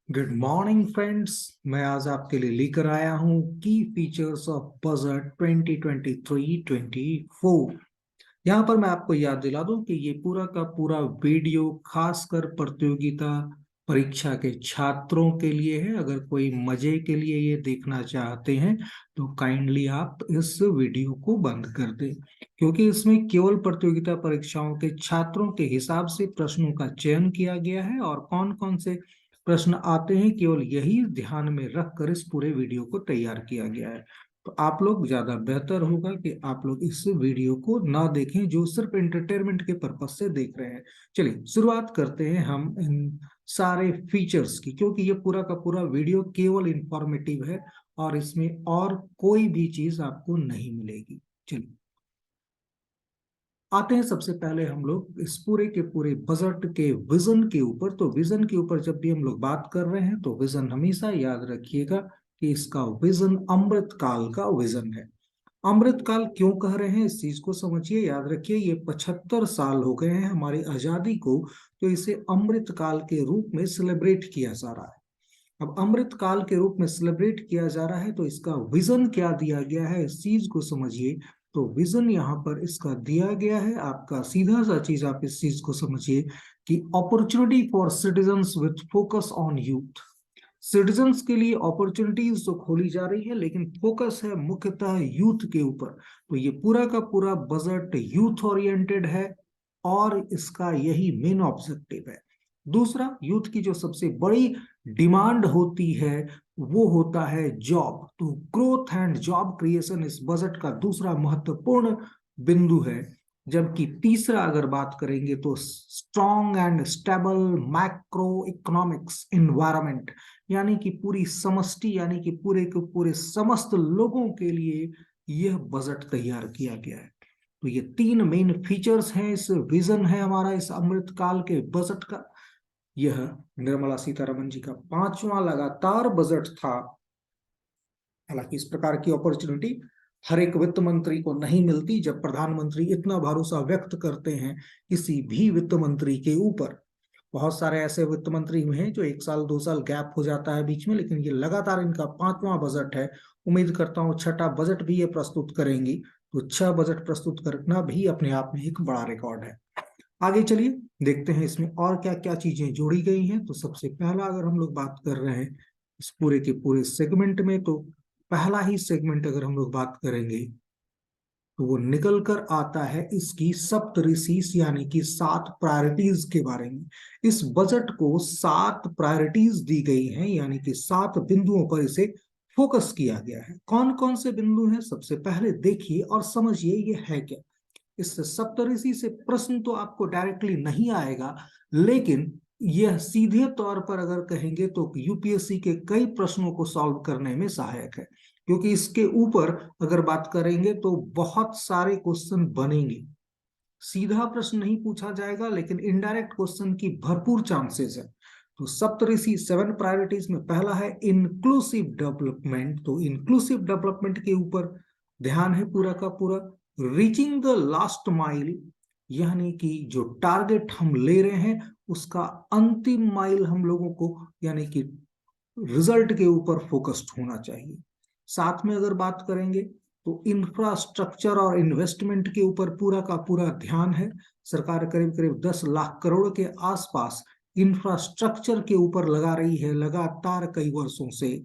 Good morning friends. मैं आज आपके लिए लेकर आया हूं की फीचर्स ऑफ बजट 2023-24। यहाँ पर मैं आपको याद दिला दूं कि ये पूरा का पूरा वीडियो खासकर प्रतियोगिता परीक्षा के छात्रों के लिए है। अगर कोई मजे के लिए ये देखना चाहते हैं तो काइंडली आप इस वीडियो को बंद कर दें, क्योंकि इसमें केवल प्रतियोगिता परीक्षाओं के छात्रों के हिसाब से प्रश्नों का चयन किया गया है और कौन कौन से प्रश्न आते हैं केवल यही ध्यान में रखकर इस पूरे वीडियो को तैयार किया गया है। तो आप लोग ज्यादा बेहतर होगा कि आप लोग इस वीडियो को ना देखें जो सिर्फ एंटरटेनमेंट के पर्पज से देख रहे हैं। चलिए शुरुआत करते हैं हम इन सारे फीचर्स की, क्योंकि ये पूरा का पूरा वीडियो केवल इंफॉर्मेटिव है और इसमें और कोई भी चीज आपको नहीं मिलेगी। चलिए आते हैं सबसे पहले हम लोग इस पूरे के पूरे बजट के विजन के ऊपर। तो विजन के ऊपर जब भी हम लोग बात कर रहे हैं तो विजन हमेशा याद रखिएगा कि इसका विजन अमृत काल का विजन है। अमृत काल क्यों कह रहे हैं इस चीज को समझिए, याद रखिए ये 75 साल हो गए हैं हमारी आजादी को, तो इसे अमृत काल के रूप में सेलिब्रेट किया जा रहा है। अब अमृत काल के रूप में सेलिब्रेट किया जा रहा है तो इसका विजन क्या दिया गया है इस चीज को समझिए। तो विजन यहाँ पर इसका दिया गया है आपका सीधा सा चीज, आप इस चीज को समझिए कि opportunity for citizens with focus on youth. Citizens के लिए अपॉर्चुनिटीज तो खोली जा रही है लेकिन फोकस है मुख्यतः यूथ के ऊपर। तो ये पूरा का पूरा बजट यूथ ओरिएंटेड है और इसका यही मेन ऑब्जेक्टिव है। दूसरा, यूथ की जो सबसे बड़ी डिमांड होती है वो होता है जॉब। तो ग्रोथ एंड जॉब क्रिएशन इस बजट का दूसरा महत्वपूर्ण बिंदु है। जबकि तीसरा अगर बात करेंगे तो strong and stable macro economics environment, यानी कि पूरी समष्टि यानी कि पूरे के पूरे समस्त लोगों के लिए यह बजट तैयार किया गया है। तो ये तीन मेन फीचर्स हैं, इस विजन है हमारा इस अमृत काल के बजट का। यह निर्मला सीतारमन जी का 5वां लगातार बजट था। हालांकि इस प्रकार की अपॉर्चुनिटी हर एक वित्त मंत्री को नहीं मिलती। जब प्रधानमंत्री इतना भरोसा व्यक्त करते हैं किसी भी वित्त मंत्री के ऊपर, बहुत सारे ऐसे वित्त मंत्री हुए हैं जो 1 साल 2 साल गैप हो जाता है बीच में, लेकिन ये लगातार इनका 5वां बजट है। उम्मीद करता हूँ छठा बजट भी ये प्रस्तुत करेंगी। तो 6 बजट प्रस्तुत करना भी अपने आप में एक बड़ा रिकॉर्ड है। आगे चलिए देखते हैं इसमें और क्या क्या चीजें जोड़ी गई हैं। तो सबसे पहला अगर हम लोग बात कर रहे हैं इस पूरे के पूरे सेगमेंट में, तो पहला ही सेगमेंट अगर हम लोग बात करेंगे तो वो निकल कर आता है इसकी सप्तऋषिस यानी कि 7 प्रायोरिटीज के बारे में। इस बजट को 7 प्रायोरिटीज दी गई हैं, यानी कि 7 बिंदुओं पर इसे फोकस किया गया है। कौन कौन से बिंदु हैं सबसे पहले देखिए और समझिए ये है क्या। इस सप्तऋषि से प्रश्न तो आपको डायरेक्टली नहीं आएगा, लेकिन यह सीधे तौर पर अगर कहेंगे तो यूपीएससी के कई प्रश्नों को सॉल्व करने में सहायक है, क्योंकि इसके ऊपर अगर बात करेंगे तो बहुत सारे क्वेश्चन बनेंगे। सीधा प्रश्न नहीं पूछा जाएगा लेकिन इनडायरेक्ट क्वेश्चन की भरपूर चांसेस है। तो सप्तऋषि 7 प्रायोरिटीज में पहला है इंक्लूसिव डेवलपमेंट। तो इंक्लूसिव डेवलपमेंट के ऊपर ध्यान है पूरा का पूरा। रीचिंग द लास्ट माइल, यानी कि जो टारगेट हम ले रहे हैं उसका अंतिम माइल हम लोगों को यानी कि रिजल्ट के ऊपर फोकस्ड होना चाहिए। साथ में अगर बात करेंगे तो इंफ्रास्ट्रक्चर और इन्वेस्टमेंट के ऊपर पूरा का पूरा ध्यान है। सरकार करीब करीब 10 लाख करोड़ के आसपास इंफ्रास्ट्रक्चर के ऊपर लगा रही है लगातार कई वर्षों से।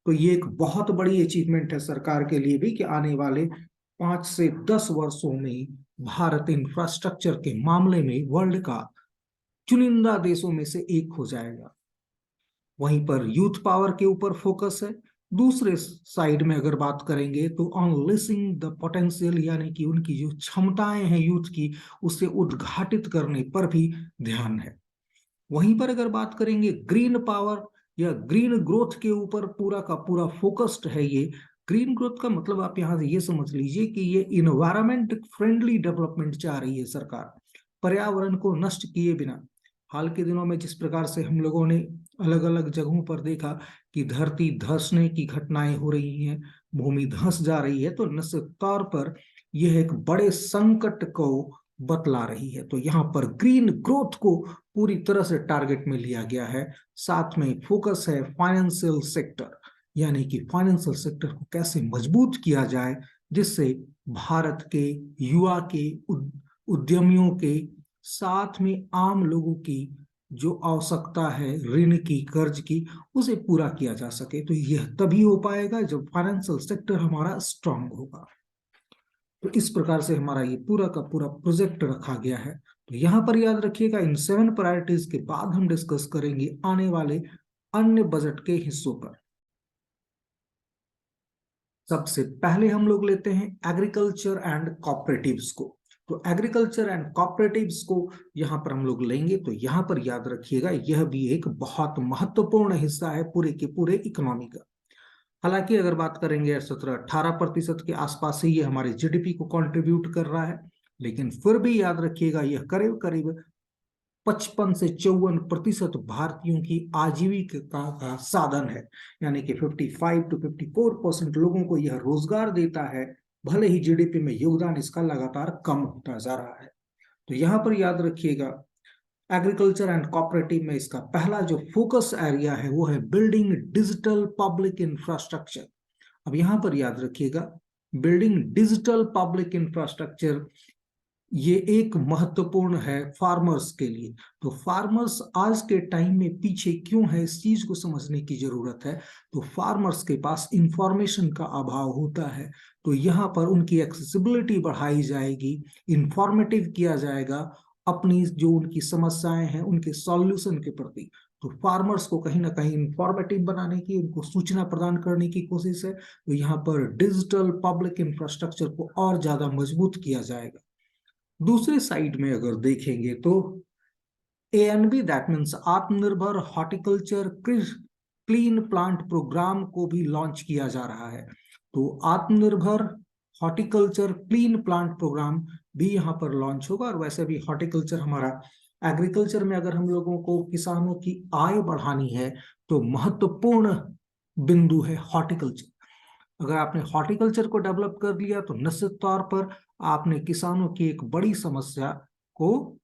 तो ये एक बहुत बड़ी अचीवमेंट है सरकार के लिए भी कि आने वाले 5 से 10 वर्षों में भारत इंफ्रास्ट्रक्चर के मामले में वर्ल्ड का चुनिंदा देशों में से एक हो जाएगा। वहीं पर यूथ पावर के ऊपर फोकस है। दूसरे साइड में अगर बात करेंगे तो अनलिसिंग द पोटेंशियल, यानी कि उनकी जो क्षमताएं हैं यूथ की उसे उद्घाटित करने पर भी ध्यान है। वहीं पर अगर बात करेंगे ग्रीन पावर या ग्रीन ग्रोथ के ऊपर पूरा का पूरा फोकस्ड है। ये ग्रीन ग्रोथ का मतलब आप यहाँ से ये समझ लीजिए कि ये इन्वायरमेंट फ्रेंडली डेवलपमेंट चाह रही है सरकार, पर्यावरण को नष्ट किए बिना। हाल के दिनों में जिस प्रकार से हम लोगों ने अलग अलग जगहों पर देखा कि धरती धंसने की घटनाएं हो रही हैं, भूमि धंस जा रही है, तो निश्चित तौर पर यह एक बड़े संकट को बतला रही है। तो यहाँ पर ग्रीन ग्रोथ को पूरी तरह से टारगेट में लिया गया है। साथ में फोकस है फाइनेंशियल सेक्टर, यानी कि फाइनेंशियल सेक्टर को कैसे मजबूत किया जाए जिससे भारत के युवा के, उद्यमियों के, साथ में आम लोगों की जो आवश्यकता है ऋण की, कर्ज की, उसे पूरा किया जा सके। तो यह तभी हो पाएगा जब फाइनेंशियल सेक्टर हमारा स्ट्रांग होगा। तो इस प्रकार से हमारा ये पूरा का पूरा प्रोजेक्ट रखा गया है। तो यहाँ पर याद रखिएगा, इन 7 प्रायोरिटीज के बाद हम डिस्कस करेंगे आने वाले अन्य बजट के हिस्सों पर। सबसे पहले हम लोग लेते हैं एग्रीकल्चर एंड कॉपरेटिव्स को। तो एग्रीकल्चर एंड कॉपरेटिव्स को यहाँ पर हम लोग लेंगे। तो यहाँ पर याद रखिएगा, यह भी एक बहुत महत्वपूर्ण हिस्सा है पूरे के पूरे इकोनॉमी का। हालांकि अगर बात करेंगे 17-18% के आसपास से ये हमारे जीडीपी को कंट्रीब्यूट कर रहा है, लेकिन फिर भी याद रखिएगा यह करीब करीब 55 से 54% भारतीयों की आजीविका का साधन है। यानी कि 55 to 54% लोगों को यह रोजगार देता है, भले ही जीडीपी में योगदान इसका लगातार कम होता जा रहा है। तो यहाँ पर याद रखिएगा, एग्रीकल्चर एंड कॉपरेटिव में इसका पहला जो फोकस एरिया है वो है बिल्डिंग डिजिटल पब्लिक इंफ्रास्ट्रक्चर। अब यहां पर याद रखिएगा, बिल्डिंग डिजिटल पब्लिक इंफ्रास्ट्रक्चर ये एक महत्वपूर्ण है फार्मर्स के लिए। तो फार्मर्स आज के टाइम में पीछे क्यों है, इस चीज को समझने की जरूरत है। तो फार्मर्स के पास इंफॉर्मेशन का अभाव होता है, तो यहाँ पर उनकी एक्सेसिबिलिटी बढ़ाई जाएगी, इंफॉर्मेटिव किया जाएगा अपनी जो उनकी समस्याएं हैं उनके सॉल्यूशन के प्रति। तो फार्मर्स को कहीं ना कहीं इंफॉर्मेटिव बनाने की, उनको सूचना प्रदान करने की कोशिश है। तो यहाँ पर डिजिटल पब्लिक इंफ्रास्ट्रक्चर को और ज्यादा मजबूत किया जाएगा। दूसरे साइड में अगर देखेंगे तो ANB, दैट मीन्स आत्मनिर्भर हॉर्टिकल्चर क्लीन प्लांट प्रोग्राम को भी लॉन्च किया जा रहा है। तो आत्मनिर्भर हॉर्टिकल्चर क्लीन प्लांट प्रोग्राम भी यहाँ पर लॉन्च होगा। और वैसे भी हॉर्टिकल्चर हमारा, एग्रीकल्चर में अगर हम लोगों को किसानों की आय बढ़ानी है तो महत्वपूर्ण बिंदु है हॉर्टिकल्चर। अगर आपने हॉर्टिकल्चर को डेवलप कर लिया तो निश्चित तौर पर आपने किसानों की एक बड़ी समस्या को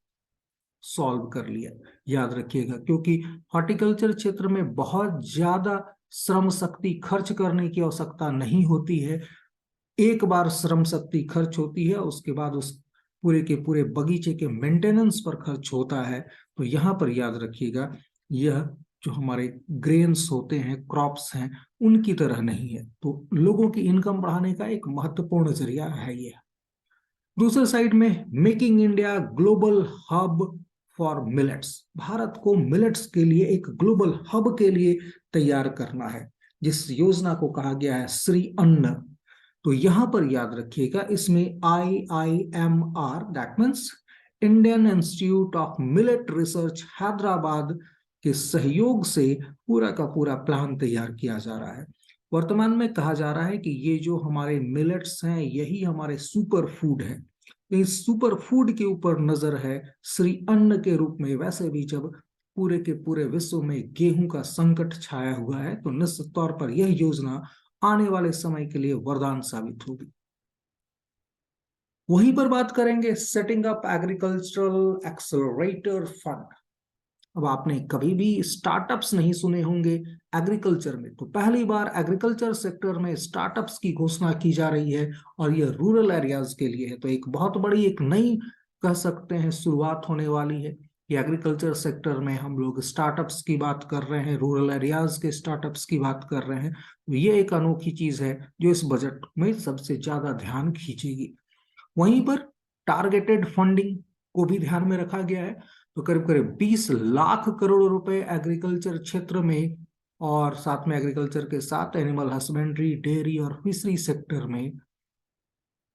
सॉल्व कर लिया। याद रखिएगा, क्योंकि हॉर्टिकल्चर क्षेत्र में बहुत ज्यादा श्रम शक्ति खर्च करने की आवश्यकता नहीं होती है। एक बार श्रम शक्ति खर्च होती है, उसके बाद उस पूरे के पूरे बगीचे के मेंटेनेंस पर खर्च होता है। तो यहाँ पर याद रखिएगा, यह जो हमारे ग्रेन्स होते हैं, क्रॉप्स हैं, उनकी तरह नहीं है। तो लोगों की इनकम बढ़ाने का एक महत्वपूर्ण जरिया है ये। दूसरे साइड में making India global hub for millets, Bharat को मिलेट्स के लिए एक ग्लोबल हब के लिए तैयार करना है, जिस योजना को कहा गया है श्री अन्न। तो यहां पर याद रखिएगा, इसमें IIMR, that means Indian institute of millet research Hyderabad के सहयोग से पूरा का पूरा प्लान तैयार किया जा रहा है। वर्तमान में कहा जा रहा है कि ये जो हमारे मिलेट्स हैं यही हमारे सुपर फूड है। इस सुपर फूड के ऊपर नजर है श्री अन्न के रूप में। वैसे भी जब पूरे के पूरे विश्व में गेहूं का संकट छाया हुआ है तो निश्चित तौर पर यह योजना आने वाले समय के लिए वरदान साबित होगी। वहीं पर बात करेंगे setting up agricultural accelerator fund. अब आपने कभी भी स्टार्टअप्स नहीं सुने होंगे एग्रीकल्चर में, तो पहली बार एग्रीकल्चर सेक्टर में स्टार्टअप्स की घोषणा की जा रही है और यह रूरल एरियाज के लिए है। तो एक बहुत बड़ी, एक नई कह सकते हैं शुरुआत होने वाली है कि एग्रीकल्चर सेक्टर में हम लोग स्टार्टअप्स की बात कर रहे हैं, रूरल एरियाज के स्टार्टअप्स की बात कर रहे हैं। तो ये एक अनोखी चीज है जो इस बजट में सबसे ज्यादा ध्यान खींचेगी। वहीं पर टारगेटेड फंडिंग को भी ध्यान में रखा गया है। तो करीब करीब 20 लाख करोड़ रुपए एग्रीकल्चर क्षेत्र में, और साथ में एग्रीकल्चर के साथ एनिमल हस्बेंड्री, डेयरी और फिशरी सेक्टर में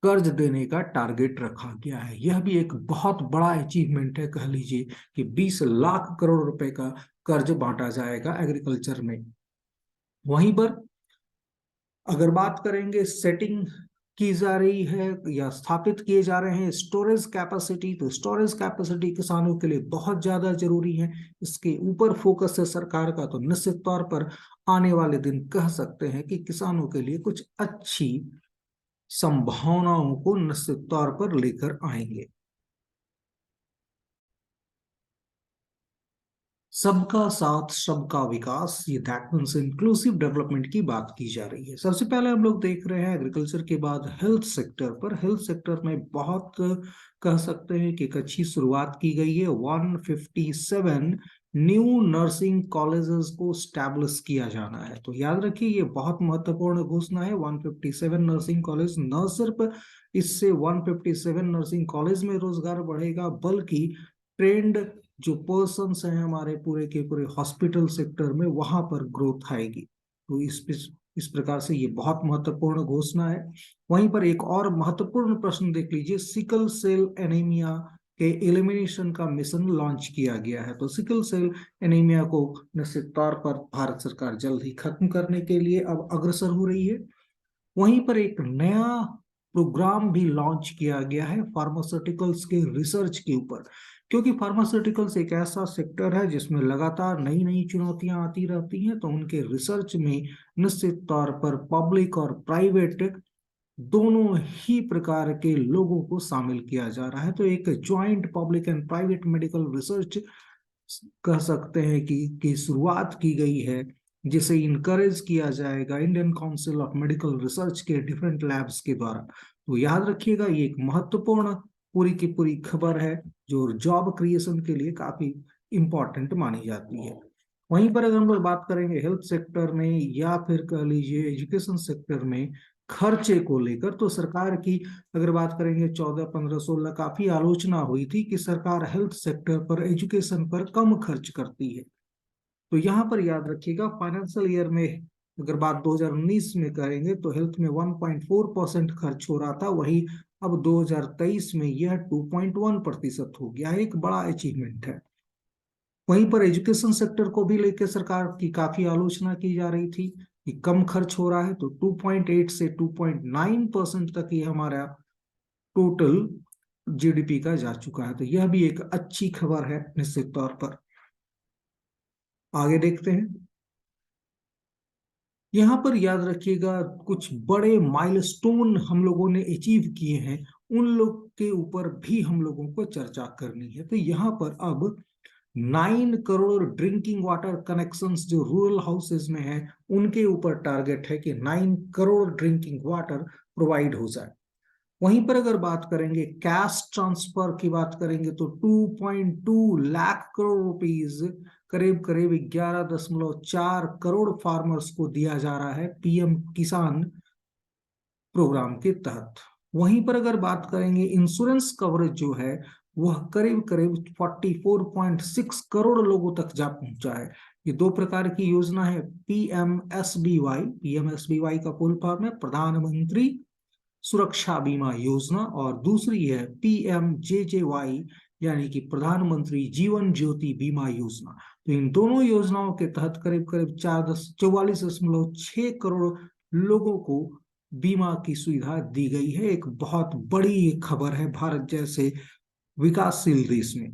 कर्ज देने का टारगेट रखा गया है। यह भी एक बहुत बड़ा अचीवमेंट है, कह लीजिए कि 20 लाख करोड़ रुपए का कर्ज बांटा जाएगा एग्रीकल्चर में। वहीं पर अगर बात करेंगे सेटिंग की जा रही है या स्थापित किए जा रहे हैं स्टोरेज कैपेसिटी, तो स्टोरेज कैपेसिटी किसानों के लिए बहुत ज्यादा जरूरी है। इसके ऊपर फोकस है सरकार का। तो निश्चित तौर पर आने वाले दिन कह सकते हैं कि किसानों के लिए कुछ अच्छी संभावनाओं को निश्चित तौर पर लेकर आएंगे। सबका साथ सबका विकास, ये दैट मीन्स इंक्लूसिव डेवलपमेंट की बात की जा रही है। सबसे पहले हम लोग देख रहे हैं एग्रीकल्चर के बाद हेल्थ सेक्टर पर। हेल्थ सेक्टर में बहुत कह सकते हैं कि एक अच्छी शुरुआत की गई है। 157 न्यू नर्सिंग कॉलेजेस को स्टैब्लिश किया जाना है। तो याद रखिए ये बहुत महत्वपूर्ण घोषणा है। 157 नर्सिंग कॉलेज, न सिर्फ इससे 157 नर्सिंग कॉलेज में रोजगार बढ़ेगा, बल्कि ट्रेंड जो पर्सन्स हैं हमारे पूरे के पूरे हॉस्पिटल सेक्टर में, वहां पर ग्रोथ आएगी। तो इस प्रकार से ये बहुत महत्वपूर्ण घोषणा है। वहीं पर एक और महत्वपूर्ण प्रश्न देख लीजिए, सिकल सेल एनीमिया के एलिमिनेशन का मिशन लॉन्च किया गया है। तो सिकल सेल एनीमिया को निश्चित तौर पर भारत सरकार जल्द ही खत्म करने के लिए अब अग्रसर हो रही है। वहीं पर एक नया प्रोग्राम भी लॉन्च किया गया है फार्मास्यूटिकल्स के रिसर्च के ऊपर, क्योंकि फार्मास्यूटिकल्स एक ऐसा सेक्टर है जिसमें लगातार नई नई चुनौतियां आती रहती हैं। तो उनके रिसर्च में निश्चित तौर पर पब्लिक और प्राइवेट दोनों ही प्रकार के लोगों को शामिल किया जा रहा है। तो एक joint public and private medical research कह सकते हैं कि शुरुआत की गई है, जिसे इनकरेज किया जाएगा Indian council of medical research के डिफरेंट लैब्स के द्वारा। तो याद रखिएगा ये एक महत्वपूर्ण पूरी की पूरी खबर है, जो जॉब क्रिएशन के लिए काफी इंपॉर्टेंट मानी जाती है। वहीं पर अगर हम लोग बात करेंगे हेल्थ सेक्टर में या फिर कह लीजिए एजुकेशन सेक्टर में खर्चे को लेकर, तो सरकार की अगर बात करेंगे 14, 15, 16 काफी आलोचना हुई थी कि सरकार हेल्थ सेक्टर पर, एजुकेशन पर कम खर्च करती है। तो यहाँ पर याद रखिएगा फाइनेंशियल ईयर में अगर बात 2019 में करेंगे तो हेल्थ में 1.4% खर्च हो रहा था, वही अब 2023 में यह 2.1% हो गया है। एक बड़ा अचीवमेंट है। वहीं पर एजुकेशन सेक्टर को भी लेकर सरकार की काफी आलोचना की जा रही थी कि कम खर्च हो रहा है। तो 2.8 से 2.9% तक ये हमारा टोटल जीडीपी का जा चुका है। तो यह भी एक अच्छी खबर है निश्चित तौर पर। आगे देखते हैं। यहाँ पर याद रखिएगा कुछ बड़े माइलस्टोन हम लोगों ने अचीव किए हैं, उन लोग के ऊपर भी हम लोगों को चर्चा करनी है। तो यहाँ पर अब 9 करोड़ ड्रिंकिंग वाटर कनेक्शंस जो रूरल हाउसेज में है, उनके ऊपर टारगेट है कि 9 करोड़ ड्रिंकिंग वाटर प्रोवाइड हो जाए। वहीं पर अगर बात करेंगे कैश ट्रांसफर की बात करेंगे तो 2.2 लाख करोड़ रुपीस, करीब करीब 11.4 करोड़ फार्मर्स को दिया जा रहा है पीएम किसान प्रोग्राम के तहत। वहीं पर अगर बात करेंगे इंश्योरेंस कवरेज जो है, वह करीब करीब 44.6 करोड़ लोगों तक जा पहुंचा है। ये दो प्रकार की योजना है, पीएमएसबीवाई। पीएमएसबीवाई का फुल फॉर्म है प्रधानमंत्री सुरक्षा बीमा योजना, और दूसरी है पीएमजेजेवाई, यानी कि प्रधानमंत्री जीवन ज्योति बीमा योजना। तो इन दोनों योजनाओं के तहत करीब करीब 44.6 करोड़ लोगों को बीमा की सुविधा दी गई है। एक बहुत बड़ी खबर है भारत जैसे विकासशील देश में।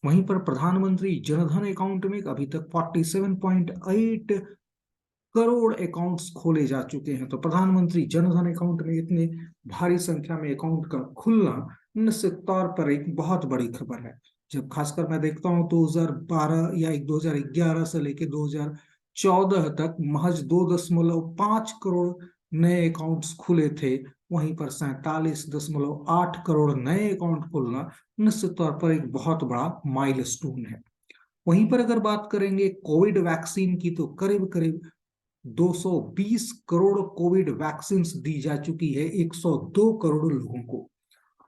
वहीं पर प्रधानमंत्री जनधन अकाउंट में अभी तक 47.8 करोड़ अकाउंट्स खोले जा चुके हैं। तो प्रधानमंत्री जनधन अकाउंट में इतने भारी संख्या में अकाउंट का खुलना निश्चित तौर पर एक बहुत बड़ी खबर है। जब खासकर मैं देखता हूं 2012 या 2011 से लेकर 2014 तक महज 2.5 करोड़ नए अकाउंट्स खुले थे, वहीं पर 47.8 करोड़ नए अकाउंट खुलना निश्चित तौर पर एक बहुत बड़ा माइलस्टोन है। वहीं पर अगर बात करेंगे कोविड वैक्सीन की, तो करीब करीब 220 करोड़ कोविड वैक्सीन दी जा चुकी है 102 करोड़ लोगों को।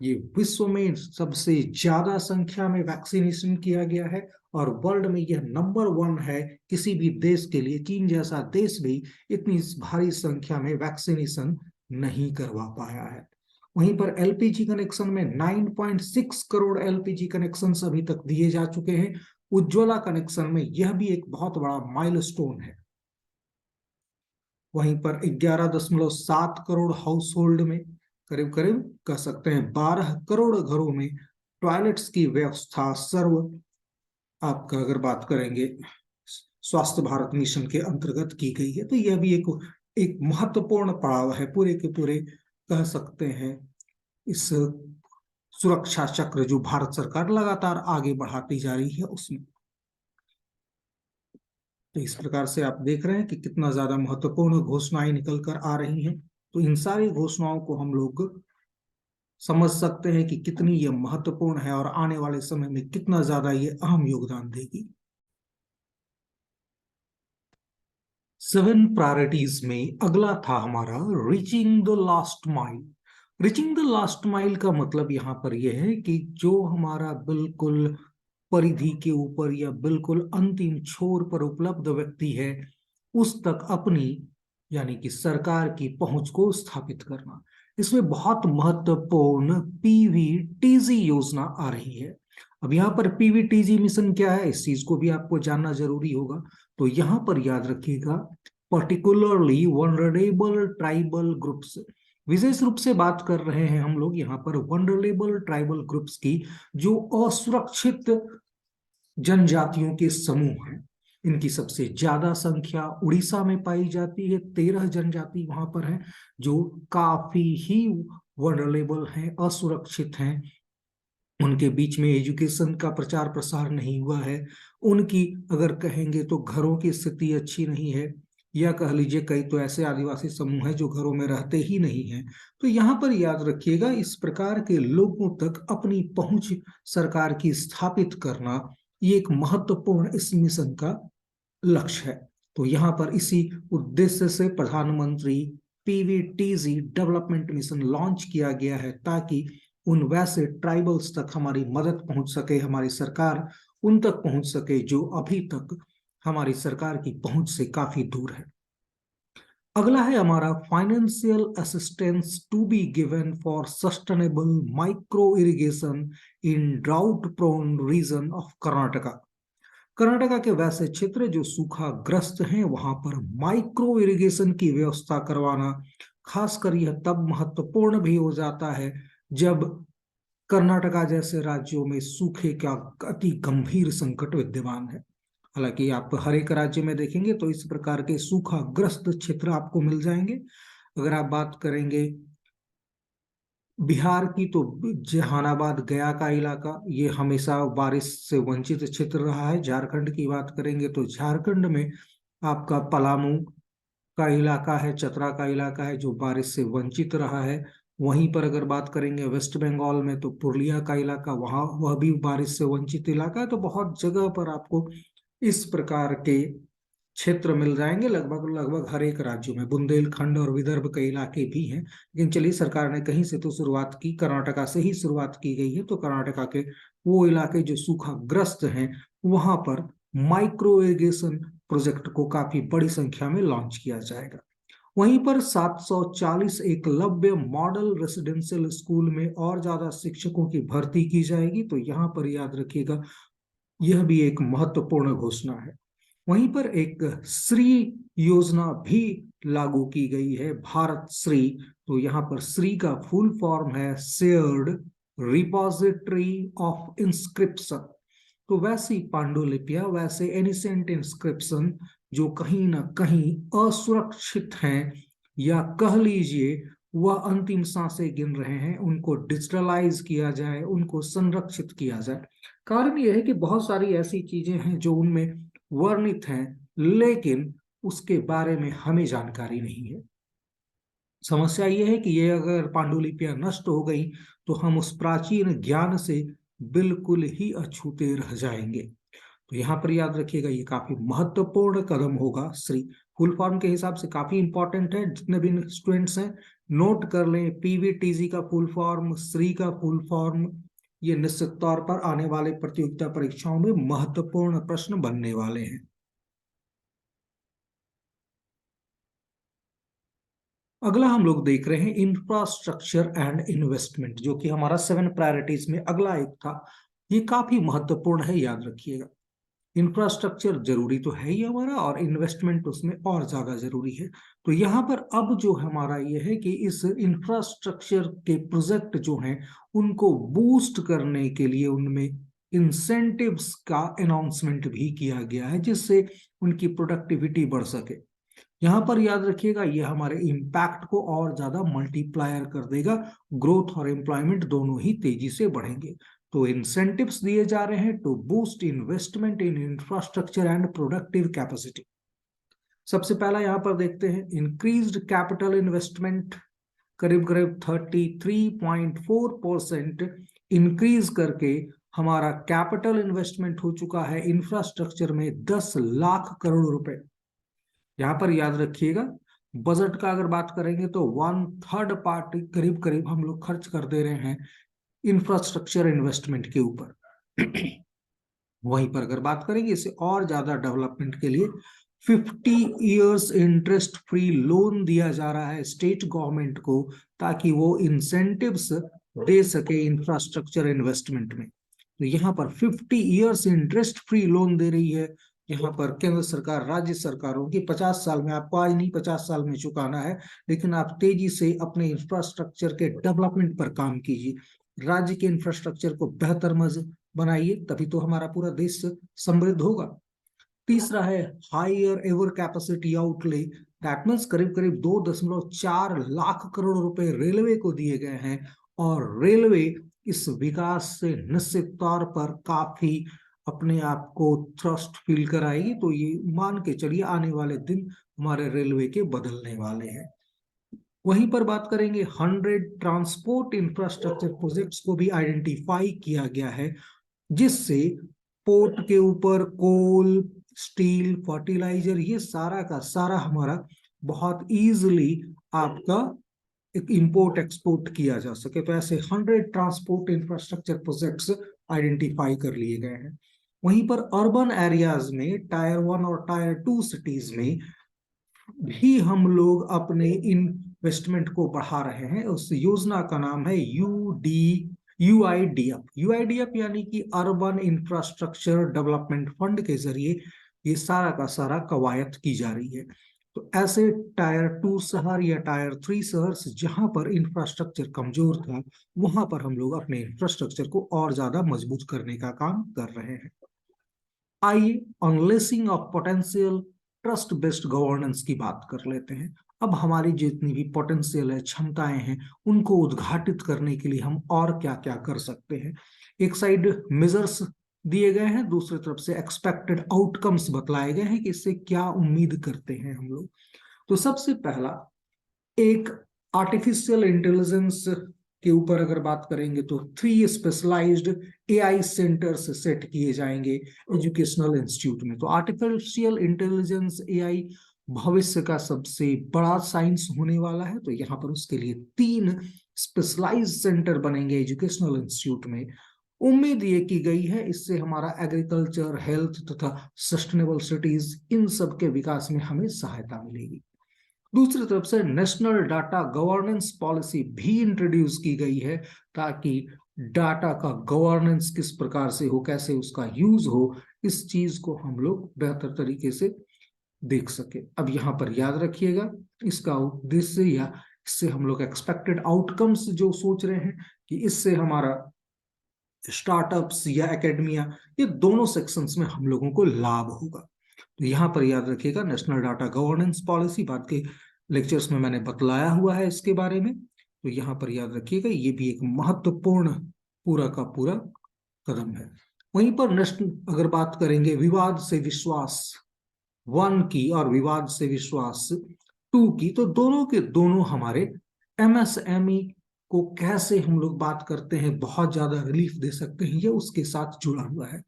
ये विश्व में सबसे ज्यादा संख्या में वैक्सीनेशन किया गया है, और वर्ल्ड में यह नंबर 1 है किसी भी देश के लिए। चीन जैसा देश भी इतनी भारी संख्या में वैक्सीनेशन नहीं करवा पाया है। वहीं पर एलपीजी कनेक्शन में 9.6 करोड़ एलपीजी कनेक्शन अभी तक दिए जा चुके हैं। उज्ज्वला कनेक्शन में यह भी एक बहुत बड़ा माइलस्टोन है। वहीं पर 11.7 करोड़ हाउस होल्ड में, करीब करीब कह सकते हैं 12 करोड़ घरों में टॉयलेट्स की व्यवस्था सर्व आपका अगर बात करेंगे स्वास्थ्य भारत मिशन के अंतर्गत की गई है। तो यह भी एक महत्वपूर्ण पड़ाव है पूरे के पूरे कह सकते हैं इस सुरक्षा चक्र जो भारत सरकार लगातार आगे बढ़ाती जा रही है उसमें। तो इस प्रकार से आप देख रहे हैं कि कितना ज्यादा महत्वपूर्ण घोषणाएं निकल कर आ रही हैं। तो इन सारी घोषणाओं को हम लोग समझ सकते हैं कि कितनी ये महत्वपूर्ण है और आने वाले समय में कितना ज्यादा ये अहम योगदान देगी। 7 प्रायोरिटीज में अगला था हमारा reaching the last mile. Reaching the last mile का मतलब यहाँ पर यह है कि जो हमारा बिल्कुल परिधि के ऊपर या बिल्कुल अंतिम छोर पर उपलब्ध व्यक्ति है, उस तक अपनी यानी कि सरकार की पहुंच को स्थापित करना। इसमें बहुत महत्वपूर्ण पीवीटीजी योजना आ रही है। अब यहाँ पर पीवीटीजी मिशन क्या है, इस चीज को भी आपको जानना जरूरी होगा। तो यहाँ पर याद रखिएगा, पर्टिकुलरली वनरेबल ट्राइबल ग्रुप्स, विशेष रूप से बात कर रहे हैं हम लोग यहाँ पर वनरेबल ट्राइबल ग्रुप्स की, जो असुरक्षित जनजातियों के समूह हैं। इनकी सबसे ज्यादा संख्या उड़ीसा में पाई जाती है। 13 जनजाति वहां पर हैं जो काफी ही वनरेबल हैं, असुरक्षित हैं। उनके बीच में एजुकेशन का प्रचार प्रसार नहीं हुआ है। उनकी अगर कहेंगे तो घरों की स्थिति अच्छी नहीं है, या कह लीजिए कई तो ऐसे आदिवासी समूह हैं जो घरों में रहते ही नहीं हैं। तो यहाँ पर याद रखिएगा, इस प्रकार के लोगों तक अपनी पहुंच सरकार की स्थापित करना, ये एक महत्वपूर्ण इस मिशन का लक्ष्य है। तो यहाँ पर इसी उद्देश्य से प्रधानमंत्री पीवीटीजी डेवलपमेंट मिशन लॉन्च किया गया है, ताकि उन वैसे ट्राइबल्स तक हमारी मदद पहुंच सके, हमारी सरकार उन तक पहुंच सके जो अभी तक हमारी सरकार की पहुंच से काफी दूर है। अगला है हमारा financial assistance to be given for sustainable micro irrigation in drought prone region of Karnataka. Karnataka के वैसे क्षेत्र जो सूखाग्रस्त हैं, वहां पर माइक्रो इरिगेशन की व्यवस्था करवाना, खासकर यह तब महत्वपूर्ण भी हो जाता है जब कर्नाटका जैसे राज्यों में सूखे का अति गंभीर संकट विद्यमान है। हालांकि आप हर एक राज्य में देखेंगे तो इस प्रकार के सूखाग्रस्त क्षेत्र आपको मिल जाएंगे। अगर आप बात करेंगे बिहार की, तो जहानाबाद गया का इलाका ये हमेशा बारिश से वंचित क्षेत्र रहा है। झारखंड की बात करेंगे तो झारखंड में आपका पलामू का इलाका है, चतरा का इलाका है जो बारिश से वंचित रहा है। वहीं पर अगर बात करेंगे वेस्ट बंगाल में, तो पुरुलिया का इलाका, वहाँ वह भी बारिश से वंचित इलाका है। तो बहुत जगह पर आपको इस प्रकार के क्षेत्र मिल जाएंगे, लगभग लगभग हर एक राज्यों में। बुंदेलखंड और विदर्भ के इलाके भी हैं, लेकिन चलिए सरकार ने कहीं से तो शुरुआत की, कर्नाटका से ही शुरुआत की गई है। तो कर्नाटका के वो इलाके जो सूखाग्रस्त हैं, वहां पर माइक्रो इरिगेशन प्रोजेक्ट को काफी बड़ी संख्या में लॉन्च किया जाएगा। वहीं पर 740 एकलव्य मॉडल रेसिडेंशियल स्कूल में और ज्यादा शिक्षकों की भर्ती की जाएगी। तो यहाँ पर याद रखिएगा, यह भी एक महत्वपूर्ण घोषणा है। वहीं पर एक श्री योजना भी लागू की गई है, भारत श्री। तो यहाँ पर श्री का फुल फॉर्म है शेयर्ड रिपोजिटरी ऑफ इंस्क्रिप्शन। तो वैसी पांडुलिपियां, वैसे एनिसेंट इंस्क्रिप्शन जो कहीं ना कहीं असुरक्षित हैं, या कह लीजिए वह अंतिम सांसें गिन रहे हैं, उनको डिजिटलाइज किया जाए, उनको संरक्षित किया जाए। कारण यह है कि बहुत सारी ऐसी चीजें हैं जो उनमें वर्णित हैं, लेकिन उसके बारे में हमें जानकारी नहीं है। समस्या यह है कि ये अगर पांडुलिपियां नष्ट हो गई तो हम उस प्राचीन ज्ञान से बिल्कुल ही अछूते रह जाएंगे। तो यहाँ पर याद रखिएगा, ये काफी महत्वपूर्ण कदम होगा। श्री फुल फॉर्म के हिसाब से काफी इंपॉर्टेंट है, जितने भी स्टूडेंट्स हैं नोट कर लें। पीवीटीजी का फुल फॉर्म, श्री का फुल फॉर्म, ये निश्चित तौर पर आने वाले प्रतियोगिता परीक्षाओं में महत्वपूर्ण प्रश्न बनने वाले हैं। अगला हम लोग देख रहे हैं इंफ्रास्ट्रक्चर एंड इन्वेस्टमेंट, जो कि हमारा 7 प्रायोरिटीज में अगला एक था। ये काफी महत्वपूर्ण है, याद रखिएगा। इंफ्रास्ट्रक्चर जरूरी तो है ही हमारा, और इन्वेस्टमेंट उसमें और ज्यादा जरूरी है। तो यहाँ पर अब जो हमारा ये है कि इस इंफ्रास्ट्रक्चर के प्रोजेक्ट जो हैं, उनको बूस्ट करने के लिए उनमें इंसेंटिव्स का अनाउंसमेंट भी किया गया है, जिससे उनकी प्रोडक्टिविटी बढ़ सके। यहाँ पर याद रखिएगा, ये हमारे इम्पैक्ट को और ज्यादा मल्टीप्लायर कर देगा, ग्रोथ और एम्प्लॉयमेंट दोनों ही तेजी से बढ़ेंगे। तो इंसेंटिव्स दिए जा रहे हैं to boost investment in infrastructure and productive capacity. सबसे पहला यहां पर देखते हैं इंक्रीज्ड कैपिटल इन्वेस्टमेंट, करीब करीब 33.4% इंक्रीज करके हमारा कैपिटल इन्वेस्टमेंट हो चुका है इंफ्रास्ट्रक्चर में 10 लाख करोड़ रुपए। यहां पर याद रखिएगा बजट का अगर बात करेंगे तो 1/3 पार्ट करीब करीब हम लोग खर्च कर दे रहे हैं इंफ्रास्ट्रक्चर इन्वेस्टमेंट के ऊपर। वहीं पर अगर बात करेंगे इसे और ज्यादा डेवलपमेंट के लिए 50 इयर्स इंटरेस्ट फ्री लोन दिया जा रहा है स्टेट गवर्नमेंट को, ताकि वो इंसेंटिव्स दे सके इंफ्रास्ट्रक्चर इन्वेस्टमेंट में। तो यहाँ पर 50 इयर्स इंटरेस्ट फ्री लोन दे रही है यहाँ पर केंद्र सरकार राज्य सरकारों की। 50 साल में आपको आज नहीं 50 साल में चुकाना है, लेकिन आप तेजी से अपने इंफ्रास्ट्रक्चर के डेवलपमेंट पर काम कीजिए, राज्य के इंफ्रास्ट्रक्चर को बेहतर बनाइए, तभी तो हमारा पूरा देश समृद्ध होगा। तीसरा है higher ever capacity outlay, that means करीब करीब 2.4 लाख करोड़ रुपए रेलवे को दिए गए हैं, और रेलवे इस विकास से निश्चित तौर पर काफी अपने आप को थ्रस्ट फील कराएगी। तो ये मान के चलिए आने वाले दिन हमारे रेलवे के बदलने वाले हैं। वहीं पर बात करेंगे 100 ट्रांसपोर्ट इंफ्रास्ट्रक्चर प्रोजेक्ट्स को भी आइडेंटिफाई किया गया है, जिससे पोर्ट के ऊपर कोल, स्टील, फर्टिलाइजर, ये सारा का सारा हमारा बहुत इजीली आपका एक इंपोर्ट एक्सपोर्ट किया जा सके। तो ऐसे 100 ट्रांसपोर्ट इंफ्रास्ट्रक्चर प्रोजेक्ट्स आइडेंटिफाई कर लिए गए हैं। वहीं पर अर्बन एरियाज में टायर 1 और टायर 2 सिटीज में भी हम लोग अपने इन्वेस्टमेंट को बढ़ा रहे हैं। उस योजना का नाम है यूआईडीएफ। यूआईडीएफ यानी कि अर्बन इंफ्रास्ट्रक्चर डेवलपमेंट फंड के जरिए ये सारा का सारा कवायद की जा रही है। तो ऐसे टायर 2 शहर या टायर 3 शहर जहां पर इंफ्रास्ट्रक्चर कमजोर था, वहां पर हम लोग अपने इंफ्रास्ट्रक्चर को और ज्यादा मजबूत करने का काम कर रहे हैं। आइए unleashing of potential trust based governance की बात कर लेते हैं। अब हमारी जितनी भी पोटेंशियल है, क्षमताएं हैं, उनको उद्घाटित करने के लिए हम और क्या क्या कर सकते हैं। एक साइड मेजर्स दिए गए हैं, दूसरी तरफ से एक्सपेक्टेड आउटकम्स बतलाए गए हैं कि इससे क्या उम्मीद करते हैं हम लोग। तो सबसे पहला एक आर्टिफिशियल इंटेलिजेंस के ऊपर अगर बात करेंगे तो 3 स्पेशलाइज्ड एआई सेंटर्स सेट किए जाएंगे एजुकेशनल इंस्टीट्यूट में। तो आर्टिफिशियल इंटेलिजेंस एआई भविष्य का सबसे बड़ा साइंस होने वाला है। तो यहाँ पर उसके लिए 3 स्पेशलाइज्ड सेंटर बनेंगे एजुकेशनल इंस्टीट्यूट में। उम्मीद ये की गई है इससे हमारा एग्रीकल्चर, हेल्थ तथा सस्टेनेबल सिटीज, इन सब के विकास में हमें सहायता मिलेगी। दूसरी तरफ से नेशनल डाटा गवर्नेंस पॉलिसी भी इंट्रोड्यूस की गई है, ताकि डाटा का गवर्नेंस किस प्रकार से हो, कैसे उसका यूज हो, इस चीज को हम लोग बेहतर तरीके से देख सके। अब यहाँ पर याद रखिएगा इसका उद्देश्य या इससे हम लोग एक्सपेक्टेड आउटकम्स जो सोच रहे हैं कि इससे हमारा स्टार्टअप्स या एकेडमिया, ये दोनों सेक्शंस में हम लोगों को लाभ होगा। तो यहाँ पर याद रखिएगा नेशनल डाटा गवर्नेंस पॉलिसी, बाद के लेक्चर्स में मैंने बतलाया हुआ है इसके बारे में। तो यहाँ पर याद रखिएगा ये भी एक महत्वपूर्ण पूरा का पूरा कदम है। वहीं पर नेशनल अगर बात करेंगे विवाद से विश्वास 1 की और विवाद से विश्वास 2 की, तो दोनों के दोनों हमारे एमएसएमई को कैसे हम लोग बात करते हैं बहुत ज्यादा रिलीफ दे सकते हैं, ये उसके साथ जुड़ा हुआ है।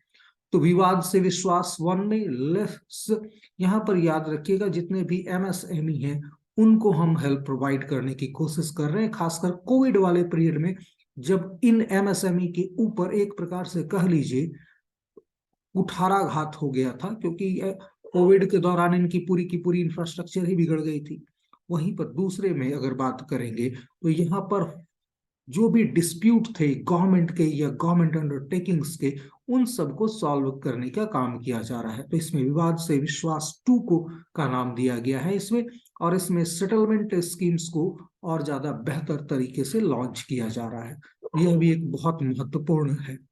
तो विवाद से विश्वास 1 में लेफ्ट, यहाँ पर याद रखिएगा जितने भी एमएसएमई हैं उनको हम हेल्प प्रोवाइड करने की कोशिश कर रहे हैं, खासकर कोविड वाले पीरियड में, जब इन एमएसएमई के ऊपर एक प्रकार से कह लीजिए कुठाराघात हो गया था, क्योंकि कोविड के दौरान इनकी की पूरी इंफ्रास्ट्रक्चर ही बिगड़ गई थी। वहीं पर दूसरे में अगर बात करेंगे तो यहाँ पर जो भी डिस्प्यूट थे गवर्नमेंट के या गवर्नमेंट अंडरटेकिंग्स के, उन सबको सॉल्व करने का काम किया जा रहा है। तो इसमें विवाद से विश्वास 2 को का नाम दिया गया है इसमें, और इसमें सेटलमेंट स्कीम्स को और ज्यादा बेहतर तरीके से लॉन्च किया जा रहा है। यह भी एक बहुत महत्वपूर्ण है।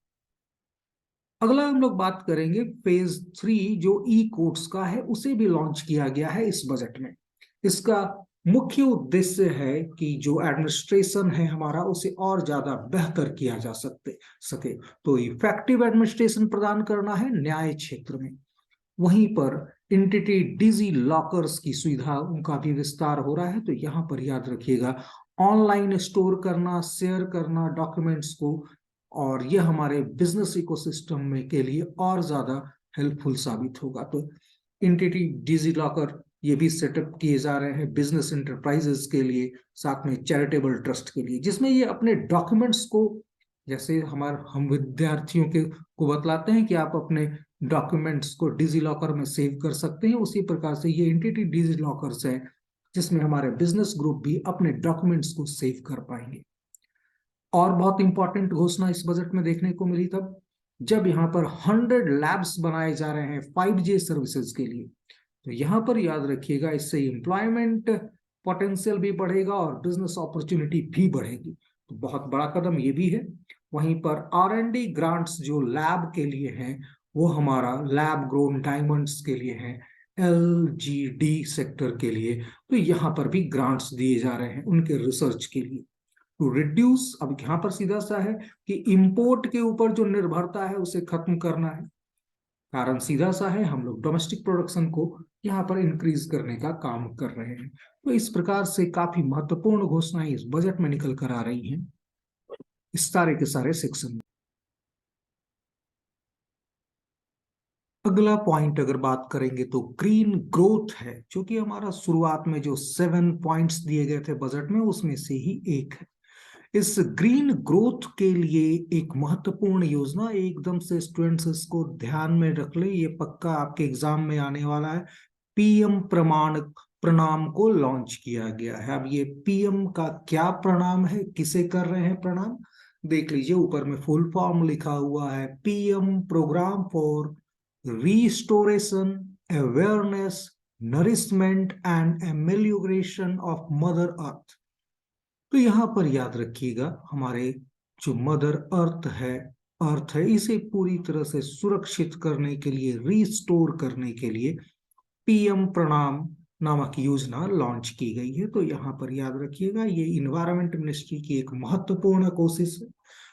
अगला हम लोग बात करेंगे फेज 3 जो ई कोर्ट्स का है, उसे भी लॉन्च किया गया है इस बजट में। इसका मुख्य उद्देश्य है कि जो एडमिनिस्ट्रेशन है हमारा उसे और ज्यादा बेहतर किया जा सके। तो इफेक्टिव एडमिनिस्ट्रेशन प्रदान करना है न्याय क्षेत्र में। वहीं पर एंटिटी डिजी लॉकर्स की सुविधा उनका भी विस्तार हो रहा है। तो यहाँ पर याद रखिएगा, ऑनलाइन स्टोर करना, शेयर करना डॉक्यूमेंट्स को, और यह हमारे बिजनेस इकोसिस्टम में के लिए और ज्यादा हेल्पफुल साबित होगा। तो एंटिटी डिजी लॉकर ये भी सेटअप किए जा रहे हैं बिजनेस इंटरप्राइजेस के लिए, साथ में चैरिटेबल ट्रस्ट के लिए, जिसमें ये अपने डॉक्यूमेंट्स को, जैसे हम विद्यार्थियों के को बतलाते हैं कि आप अपने डॉक्यूमेंट्स को डिजी लॉकर में सेव कर सकते हैं, उसी प्रकार से ये एंटिटी डिजी लॉकर्स है जिसमें हमारे बिजनेस ग्रुप भी अपने डॉक्यूमेंट्स को सेव कर पाएंगे। और बहुत इंपॉर्टेंट घोषणा इस बजट में देखने को मिली तब जब यहाँ पर 100 लैब्स बनाए जा रहे हैं 5G सर्विसेज के लिए। तो यहाँ पर याद रखिएगा, इससे एम्प्लॉयमेंट पोटेंशियल भी बढ़ेगा और बिजनेस अपॉर्चुनिटी भी बढ़ेगी। तो बहुत बड़ा कदम ये भी है। वहीं पर R&D ग्रांट्स जो लैब के लिए हैं वो हमारा लैब ग्रोन डायमंड्स के लिए है, LGD सेक्टर के लिए। तो यहाँ पर भी ग्रांट्स दिए जा रहे हैं उनके रिसर्च के लिए। टू रिड्यूस, अब यहाँ पर सीधा सा है कि इंपोर्ट के ऊपर जो निर्भरता है उसे खत्म करना है। कारण सीधा सा है, हम लोग डोमेस्टिक प्रोडक्शन को यहाँ पर इंक्रीज करने का काम कर रहे हैं। तो इस प्रकार से काफी महत्वपूर्ण घोषणाएं इस बजट में निकल कर आ रही हैं इस सारे के सारे सेक्शन में। अगला पॉइंट अगर बात करेंगे तो ग्रीन ग्रोथ है, जो कि हमारा शुरुआत में जो 7 पॉइंट्स दिए गए थे बजट में उसमें से ही एक है। इस ग्रीन ग्रोथ के लिए एक महत्वपूर्ण योजना एकदम से स्टूडेंट्स इसको ध्यान में रख ले, ये पक्का आपके एग्जाम में आने वाला है। पीएम प्रणाम को लॉन्च किया गया है। अब ये पीएम का क्या प्रणाम है, किसे कर रहे हैं प्रणाम, देख लीजिए ऊपर में फुल फॉर्म लिखा हुआ है, PM programme for restoration, awareness, nourishment and amelioration of mother earth. तो यहां पर याद रखिएगा, हमारे जो मदर अर्थ है इसे पूरी तरह से सुरक्षित करने के लिए, रीस्टोर करने के लिए पीएम प्रणाम नामक योजना लॉन्च की गई है। तो यहाँ पर याद रखिएगा, ये इन्वायरमेंट मिनिस्ट्री की एक महत्वपूर्ण कोशिश है।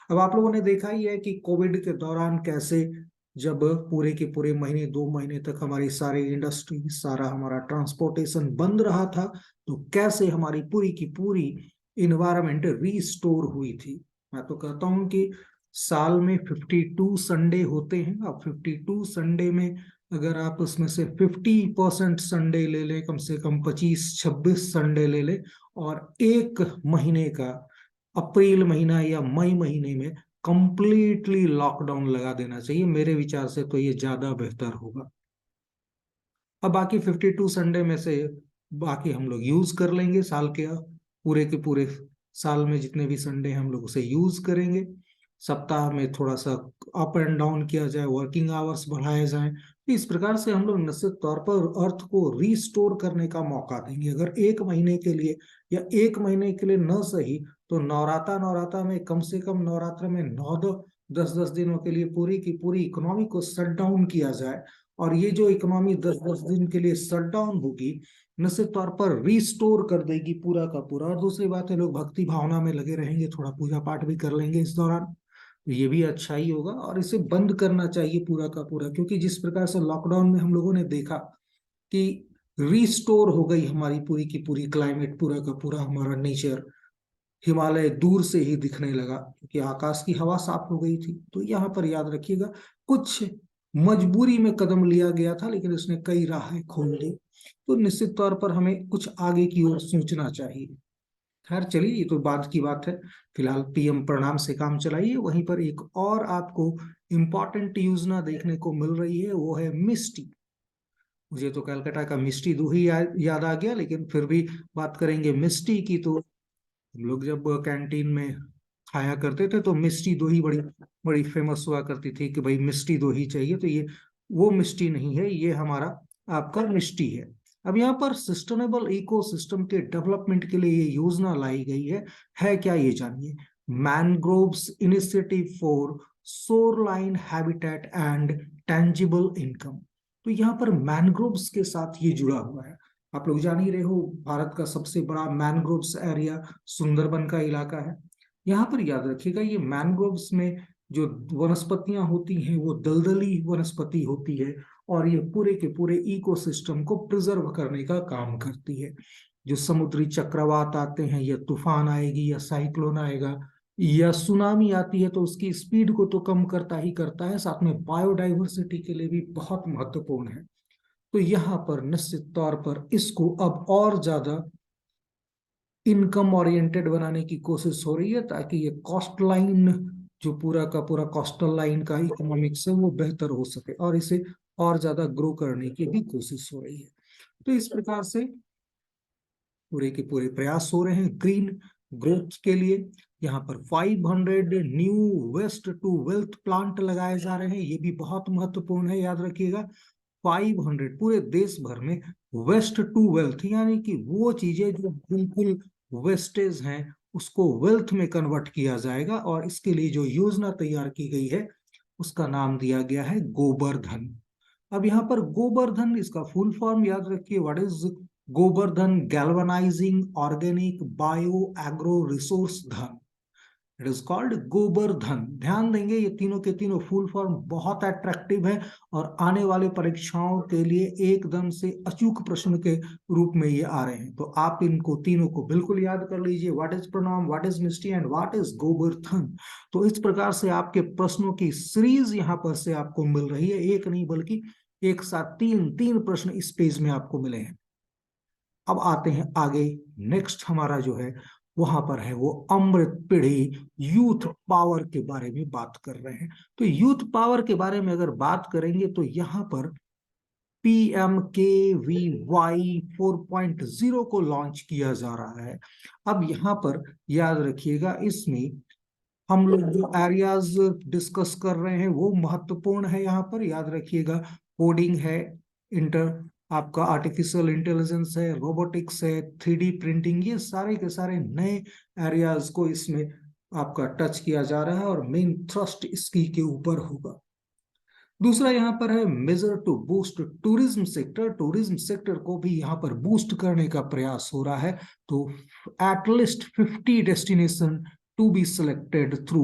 अब आप लोगों ने देखा ही है कि कोविड के दौरान कैसे, जब पूरे के पूरे महीने 2 महीने तक हमारी सारी इंडस्ट्री, सारा हमारा ट्रांसपोर्टेशन बंद रहा था, तो कैसे हमारी पूरी की पूरी इन्वायरमेंट रीस्टोर हुई थी। मैं तो कहता हूँ कि साल में 52 संडे होते हैं। अब 52 संडे में अगर आप उसमें से 50% संडे ले ले, कम से कम 25-26 संडे ले ले, और एक महीने का अप्रैल महीना या मई महीने में कंप्लीटली लॉकडाउन लगा देना चाहिए, मेरे विचार से तो ये ज्यादा बेहतर होगा। अब बाकी 52 संडे में से बाकी हम लोग यूज कर लेंगे, साल के पूरे साल में जितने भी संडे हम लोग उसे यूज करेंगे। सप्ताह में थोड़ा सा अप एंड डाउन किया जाए, वर्किंग आवर्स बढ़ाए जाएं। तो इस प्रकार से हम लोग निश्चित तौर पर अर्थ को रीस्टोर करने का मौका देंगे। अगर एक महीने के लिए या एक महीने के लिए न सही तो नवरात्रा में, कम से कम नवरात्र में 9-10 दिनों के लिए पूरी की पूरी इकोनॉमी को शट डाउन किया जाए। और ये जो इकोनॉमी 10-10 दिन के लिए शट डाउन होगी, निश्चित तौर पर रीस्टोर कर देगी पूरा का पूरा। और दूसरी बात है, लोग भक्ति भावना में लगे रहेंगे, थोड़ा पूजा पाठ भी कर लेंगे इस दौरान, तो ये भी अच्छा ही होगा। और इसे बंद करना चाहिए पूरा का पूरा, क्योंकि जिस प्रकार से लॉकडाउन में हम लोगों ने देखा कि रीस्टोर हो गई हमारी पूरी की पूरी क्लाइमेट, पूरा का पूरा हमारा नेचर, हिमालय दूर से ही दिखने लगा क्योंकि आकाश की हवा साफ हो गई थी। तो यहाँ पर याद रखिएगा, कुछ मजबूरी में कदम लिया गया था, लेकिन उसने कई राहें खोल दी। तो निश्चित तौर पर हमें कुछ आगे की ओर सोचना चाहिए। खैर चलिए, ये तो बाद की बात है। फिलहाल पीएम प्रणाम से काम चलाइए। वहीं पर एक और आपको इम्पोर्टेंट योजना देखने को मिल रही है, वो है मिस्टी। मुझे तो कलकत्ता का मिस्टी दो ही याद आ गया, लेकिन फिर भी बात करेंगे मिस्टी की। तो हम लोग जब कैंटीन में खाया करते थे तो मिष्टी दो ही बड़ी बड़ी फेमस हुआ करती थी कि भाई मिष्टी दो ही चाहिए। तो ये वो मिष्टी नहीं है, ये हमारा आपका मिष्टी है। अब यहाँ पर सस्टेनेबल इकोसिस्टम के डेवलपमेंट के लिए ये योजना लाई गई है क्या ये जानिए। Mangroves initiative for shoreline habitat and tangible income. तो यहाँ पर मैनग्रोव्स के साथ ये जुड़ा हुआ है। आप लोग जान ही रहे हो, भारत का सबसे बड़ा मैनग्रोव्स एरिया सुंदरबन का इलाका है। यहाँ पर याद रखिएगा, ये मैनग्रोव्स में जो वनस्पतियां होती हैं वो दलदली वनस्पति होती है, और ये पूरे के पूरे इकोसिस्टम को प्रिजर्व करने का काम करती है। जो समुद्री चक्रवात आते हैं, या तूफान आएगी, या साइक्लोन आएगा, या सुनामी आती है, तो उसकी स्पीड को तो कम करता ही करता है, साथ में बायोडाइवर्सिटी के लिए भी बहुत महत्वपूर्ण है। तो यहाँ पर निश्चित तौर पर इसको अब और ज्यादा इनकम ओरिएंटेड बनाने की कोशिश हो रही है, ताकि ये कॉस्ट लाइन, जो पूरा का पूरा कोस्टल लाइन का इकोनॉमिक्स है, वो बेहतर हो सके, और इसे और ज्यादा ग्रो करने की भी कोशिश हो रही है। तो इस प्रकार से पूरे के पूरे प्रयास हो रहे हैं ग्रीन ग्रोथ के लिए। यहाँ पर 500 new waste to wealth plant लगाए जा रहे हैं, ये भी बहुत महत्वपूर्ण है, याद रखिएगा। 500 पूरे देश भर में वेस्ट टू वेल्थ, यानी कि वो चीजें जो बिल्कुल वेस्टेज हैं उसको वेल्थ में कन्वर्ट किया जाएगा, और इसके लिए जो योजना तैयार की गई है उसका नाम दिया गया है गोबर्धन। अब यहाँ पर गोबर्धन, इसका फुल फॉर्म याद रखिए, what is Gobardhan? Galvanizing organic bio agro resource धन, इट इज कॉल्ड गोबर्धन। ध्यान देंगे, ये तीनों के तीनों फुल फॉर्म बहुत अट्रैक्टिव है, और आने वाले परीक्षाओं के लिए एकदम से अचूक प्रश्न के रूप में ये आ रहे हैं। तो आप इनको तीनों को बिल्कुल याद कर लीजिए, what is Pranam, what is Mishti and what is Gobardhan. तो इस प्रकार से आपके प्रश्नों की सीरीज यहाँ पर से आपको मिल रही है, एक नहीं बल्कि एक साथ तीन तीन प्रश्न इस पेज में आपको मिले हैं। अब आते हैं आगे, नेक्स्ट हमारा जो है वहां पर है वो अमृत पीढ़ी यूथ पावर के बारे में बात कर रहे हैं। तो यूथ पावर के बारे में अगर बात करेंगे तो यहाँ पर PMKVY 4.0 को लॉन्च किया जा रहा है। अब यहाँ पर याद रखिएगा, इसमें हम लोग जो एरियाज डिस्कस कर रहे हैं वो महत्वपूर्ण है। यहाँ पर याद रखिएगा, कोडिंग है, इंटर आपका आर्टिफिशियल इंटेलिजेंस है, रोबोटिक्स है, 3D प्रिंटिंग, ये सारे के सारे नए एरियाज को इसमें आपका टच किया जा रहा है, और मेन थ्रस्ट इसकी के ऊपर होगा। दूसरा यहाँ पर है measure to boost tourism sector. Tourism sector को भी यहाँ पर बूस्ट करने का प्रयास हो रहा है। तो at least 50 destination to be selected through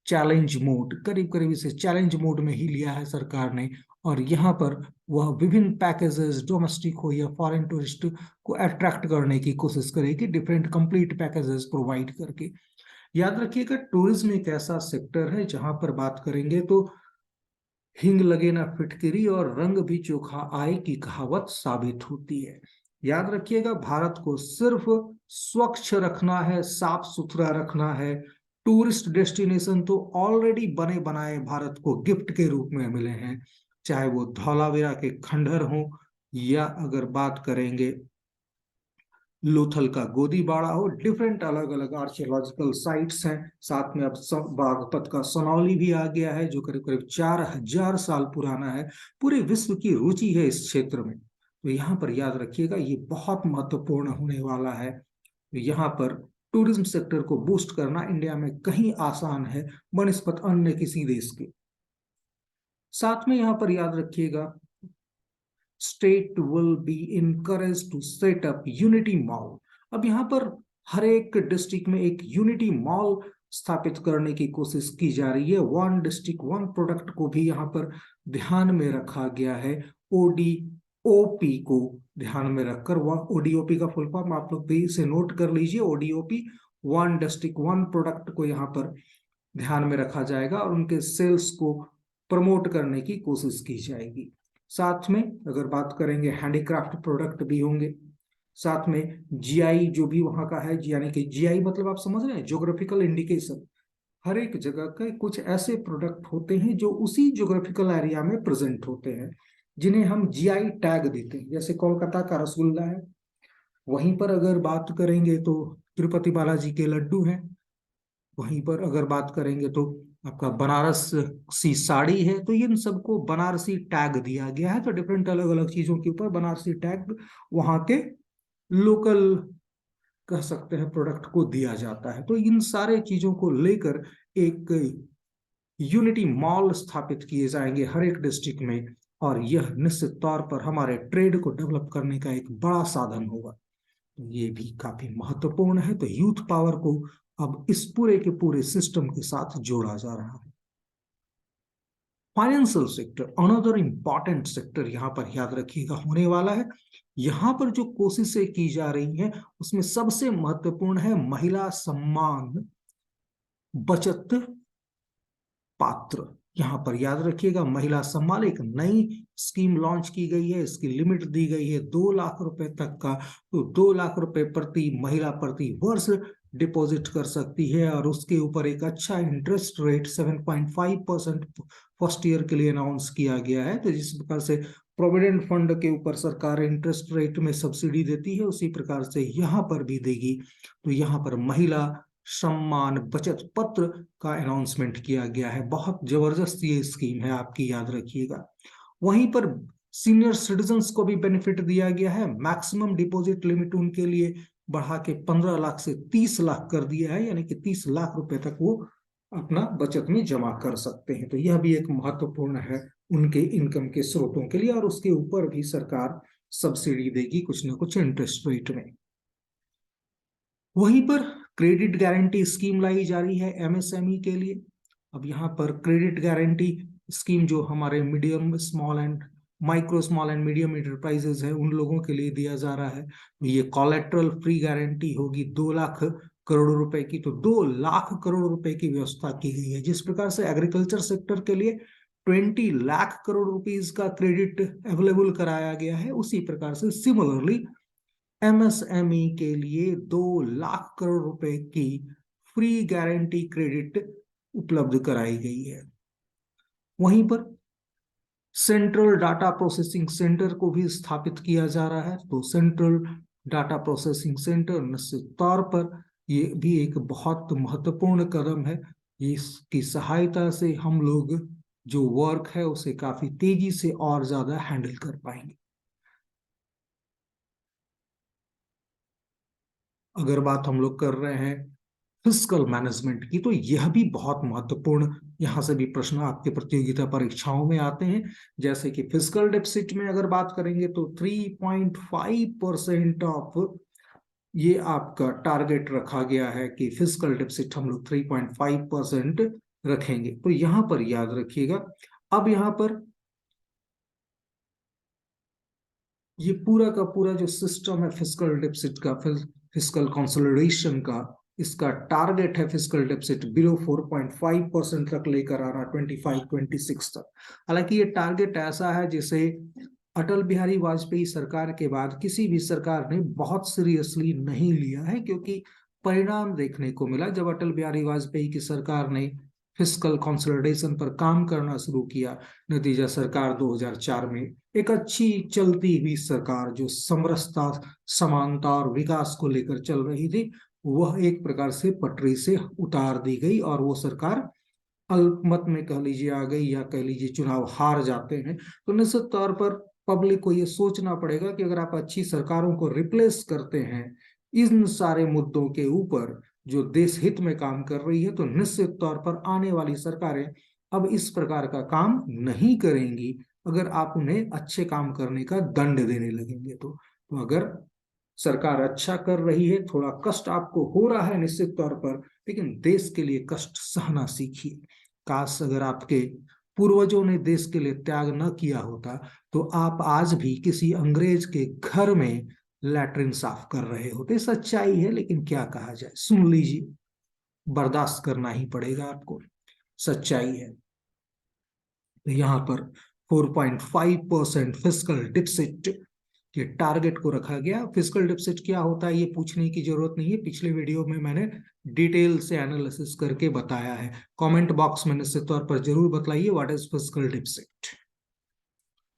challenge mode, करीब करीब इसे चैलेंज मोड में ही लिया है सरकार ने, और यहाँ पर वह विभिन्न पैकेजेस, डोमेस्टिक हो या फॉरेन टूरिस्ट को अट्रैक्ट करने की कोशिश करेगी, डिफरेंट कंप्लीट पैकेजेस प्रोवाइड करके। याद रखिएगा, टूरिज्म एक ऐसा सेक्टर है जहां पर बात करेंगे तो हिंग लगे ना फिटकिरी और रंग भी चोखा आए की कहावत साबित होती है। याद रखिएगा, भारत को सिर्फ स्वच्छ रखना है, साफ सुथरा रखना है। टूरिस्ट डेस्टिनेशन तो ऑलरेडी बने बनाए भारत को गिफ्ट के रूप में मिले हैं, चाहे वो धौलावीरा के खंडहर हो, या अगर बात करेंगे लोथल का गोदीबाड़ा हो, डिफरेंट अलग अलग आर्कियोलॉजिकल साइट्स हैं। साथ में अब बागपत का सोनौली भी आ गया है, जो करीब करीब 4000 साल पुराना है। पूरे विश्व की रुचि है इस क्षेत्र में। तो यहाँ पर याद रखिएगा, ये बहुत महत्वपूर्ण होने वाला है। तो यहाँ पर टूरिज्म सेक्टर को बूस्ट करना इंडिया में कहीं आसान है बनस्पत अन्य किसी देश के। साथ में यहाँ पर याद रखिएगा, state will be encourage to set up unity mall. अब यहाँ पर हर एक डिस्ट्रिक्ट में एक यूनिटी मॉल स्थापित करने की कोशिश की जा रही है। वन डिस्ट्रिक्ट वन प्रोडक्ट को भी यहाँ पर ध्यान में रखा गया है। ODOP को ध्यान में रखकर, वह ODOP का फुल फॉर्म आप लोग भी इसे नोट कर लीजिए, ODOP, one district one product को यहाँ पर ध्यान में रखा जाएगा, और उनके सेल्स को प्रमोट करने की कोशिश की जाएगी। साथ में अगर बात करेंगे, हैंडीक्राफ्ट प्रोडक्ट भी होंगे। साथ में GI जो भी वहां का है, यानी कि GI मतलब आप समझ रहे हैं, ज्योग्राफिकल इंडिकेशन। हर एक जगह के कुछ ऐसे प्रोडक्ट होते हैं जो उसी ज्योग्राफिकल एरिया में प्रेजेंट होते हैं, जिन्हें हम GI टैग देते हैं। जैसे कोलकाता का रसगुल्ला है, वहीं पर अगर बात करेंगे तो तिरुपति बालाजी के लड्डू हैं। वहीं पर अगर बात करेंगे तो आपका बनारस सी साड़ी है। तो इन सबको बनारसी टैग दिया गया है। तो डिफरेंट अलग अलग चीजों के ऊपर बनारसी टैग वहां के लोकल कह सकते हैं प्रोडक्ट को दिया जाता है। तो इन सारे चीजों को लेकर एक यूनिटी मॉल स्थापित किए जाएंगे हर एक डिस्ट्रिक्ट में, और यह निश्चित तौर पर हमारे ट्रेड को डेवलप करने का एक बड़ा साधन होगा। तो ये भी काफी महत्वपूर्ण है। तो यूथ पावर को अब इस पूरे के पूरे सिस्टम के साथ जोड़ा जा रहा है। Financial sector another important sector यहाँ पर याद रखिएगा होने वाला है। यहाँ पर जो कोशिशें की जा रही हैं उसमें सबसे महत्वपूर्ण है महिला सम्मान बचत पात्र। यहाँ पर याद रखिएगा महिला सम्मान एक नई स्कीम लॉन्च की गई है। इसकी लिमिट दी गई है 2 लाख रुपए तक का। तो 2 लाख रुपए प्रति महिला प्रति वर्ष डिपॉजिट कर सकती है और उसके ऊपर एक अच्छा इंटरेस्ट रेट 7.5% फर्स्ट ईयर के लिए अनाउंस किया गया है। तो जिस प्रकार से प्रोविडेंट फंड के ऊपर सरकार इंटरेस्ट रेट में सब्सिडी देती है उसी प्रकार से यहाँ पर भी देगी। तो यहाँ पर महिला सम्मान बचत पत्र का अनाउंसमेंट किया गया है। बहुत जबरदस्त ये स्कीम है, आपकी याद रखिएगा। वहीं पर सीनियर सिटीजन्स को भी बेनिफिट दिया गया है। मैक्सिमम डिपॉजिट लिमिट उनके लिए बढ़ा के 15 लाख से 30 लाख कर दिया है, यानी कि 30 लाख रुपए तक वो अपना बचत में जमा कर सकते हैं। तो यह भी एक महत्वपूर्ण है उनके इनकम के स्रोतों के लिए, और उसके ऊपर भी सरकार सब्सिडी देगी कुछ ना कुछ इंटरेस्ट रेट में। वहीं पर क्रेडिट गारंटी स्कीम लाई जा रही है एमएसएमई के लिए। अब यहाँ पर क्रेडिट गारंटी स्कीम जो हमारे medium small and micro small and medium enterprises है उन लोगों के लिए दिया जा रहा है। ये कोलेट्रल फ्री गारंटी होगी 2 लाख करोड़ रुपए की। तो 2 लाख करोड़ रुपए की व्यवस्था की गई है। जिस प्रकार से एग्रीकल्चर सेक्टर के लिए 20 लाख करोड़ रुपीज का क्रेडिट अवेलेबल कराया गया है, उसी प्रकार से सिमिलरली एमएसएमई के लिए 2 लाख करोड़ रुपए की फ्री गारंटी क्रेडिट उपलब्ध कराई गई है। वहीं पर सेंट्रल डाटा प्रोसेसिंग सेंटर को भी स्थापित किया जा रहा है। तो सेंट्रल डाटा प्रोसेसिंग सेंटर निश्चित तौर पर ये भी एक बहुत महत्वपूर्ण कदम है। इसकी सहायता से हम लोग जो वर्क है उसे काफी तेजी से और ज्यादा हैंडल कर पाएंगे। अगर बात हम लोग कर रहे हैं फिस्कल मैनेजमेंट की, तो यह भी बहुत महत्वपूर्ण, यहां से भी प्रश्न आपके प्रतियोगिता परीक्षाओं में आते हैं। जैसे कि फिस्कल डेफिसिट में अगर बात करेंगे तो 3.5% ऑफ ये आपका टारगेट रखा गया है कि फिस्कल डेफिसिट हम लोग 3.5% रखेंगे। तो यहां पर याद रखिएगा। अब यहां पर ये पूरा का पूरा जो सिस्टम है फिस्कल डेफिसिट का, फिस्कल कंसोलिडेशन का, इसका टारगेट है फिस्कल डेफिसिट बिलो 4.5% तक लेकर आना 25-26 तक। हालांकि ये टारगेट ऐसा है जिसे अटल बिहारी वाजपेयी सरकार के बाद किसी भी सरकार ने बहुत सीरियसली नहीं लिया है, क्योंकि परिणाम देखने को मिला जब अटल बिहारी वाजपेयी की सरकार ने फिस्कल कंसोलिडेशन पर काम करना शुरू किया। नतीजा सरकार 2004 में एक अच्छी चलती हुई सरकार जो समरसता समानता और विकास को लेकर चल रही थी, वह एक प्रकार से पटरी से उतार दी गई और वो सरकार अल्पमत में कह लीजिए आ गई, या कह लीजिए चुनाव हार जाते हैं। तो निश्चित तौर पर पब्लिक को ये सोचना पड़ेगा कि अगर आप अच्छी सरकारों को रिप्लेस करते हैं इन सारे मुद्दों के ऊपर जो देश हित में काम कर रही है, तो निश्चित तौर पर आने वाली सरकारें अब इस प्रकार का काम नहीं करेंगी अगर आप उन्हें अच्छे काम करने का दंड देने लगेंगे। तो अगर सरकार अच्छा कर रही है, थोड़ा कष्ट आपको हो रहा है निश्चित तौर पर, लेकिन देश के लिए कष्ट सहना सीखिए। काश अगर आपके पूर्वजों ने देश के लिए त्याग न किया होता तो आप आज भी किसी अंग्रेज के घर में लैट्रिन साफ कर रहे होते। सच्चाई है, लेकिन क्या कहा जाए, सुन लीजिए, बर्दाश्त करना ही पड़ेगा आपको, सच्चाई है। तो यहाँ पर 4.5% फिस्कल डिफिसिट ये टारगेट को रखा गया। फिस्कल डिफिसिट क्या होता है ये पूछने की जरूरत नहीं है, पिछले वीडियो में मैंने डिटेल से एनालिसिस करके बताया है। कमेंट बॉक्स में निश्चित तौर पर जरूर बताइए व्हाट इज फिस्कल डिफिसिट।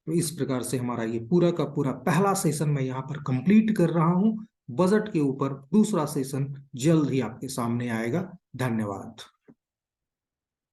तो इस प्रकार से हमारा ये पूरा का पूरा पहला सेशन मैं यहाँ पर कंप्लीट कर रहा हूँ। बजट के ऊपर दूसरा सेशन जल्द ही आपके सामने आएगा। धन्यवाद।